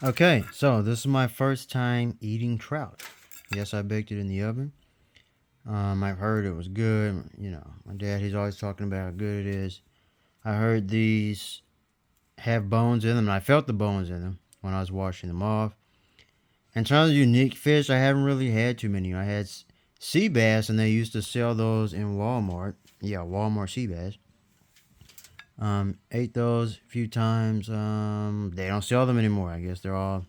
Okay, so this is my first time eating trout. Yes, I baked it in the oven. I've heard it was good. You know, my dad, he's always talking about how good it is. I heard these have bones in them, and I felt the bones in them when I was washing them off. In terms of unique fish, I haven't really had too many. I had sea bass, and they used to sell those in Walmart. Yeah, Walmart sea bass. Ate those a few times. They don't sell them anymore. I guess they're all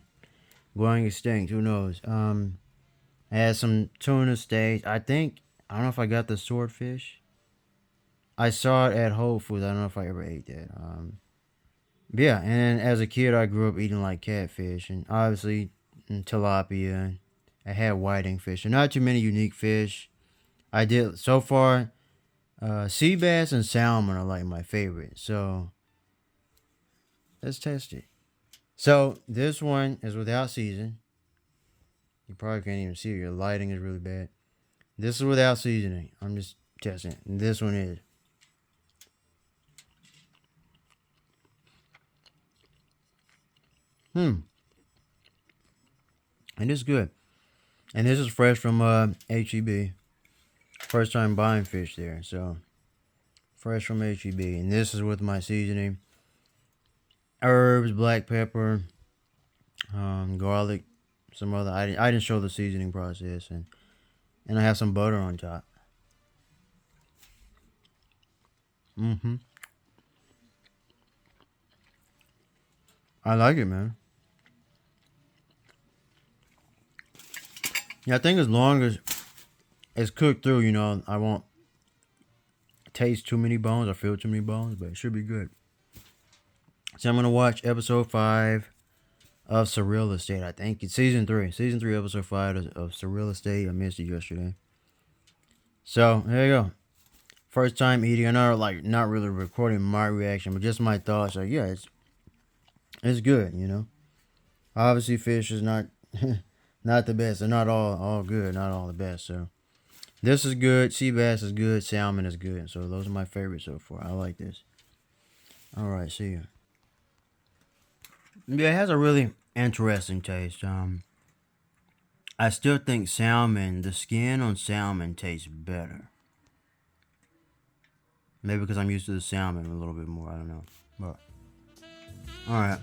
going extinct. Who knows? I had some tuna steaks. I don't know if I got the swordfish. I saw it at Whole Foods. I don't know if I ever ate that. Yeah, and as a kid, I grew up eating like catfish and obviously tilapia. I had whiting fish, and not too many unique fish. I did so far. Sea bass and salmon are like my favorite. So let's test it. So this one is without season. You probably can't even see it. Your lighting is really bad. This is without seasoning. I'm just testing it. And this one is. And it's good. And this is fresh from HEB. First time buying fish there. So fresh from HEB. And this is with my seasoning. Herbs, black pepper, garlic, some other. I didn't show the seasoning process, and I have some butter on top. I like it, man. Yeah, I think as long as it's cooked through, I won't taste too many bones or feel too many bones, but it should be good. So I'm gonna watch episode 5 of Surreal Estate. I think it's season 3, episode 5 of Surreal Estate. I missed it yesterday. So there you go. First time eating. I know, like, not really recording my reaction, but just my thoughts. Like, yeah, it's good. Obviously, fish is not not the best. They're not all good. Not all the best. So this is good. Sea bass is good. Salmon is good. So those are my favorites so far. I like this. All right, see you. Yeah, it has a really interesting taste. I still think salmon, the skin on salmon tastes better. Maybe because I'm used to the salmon a little bit more. I don't know. But all right.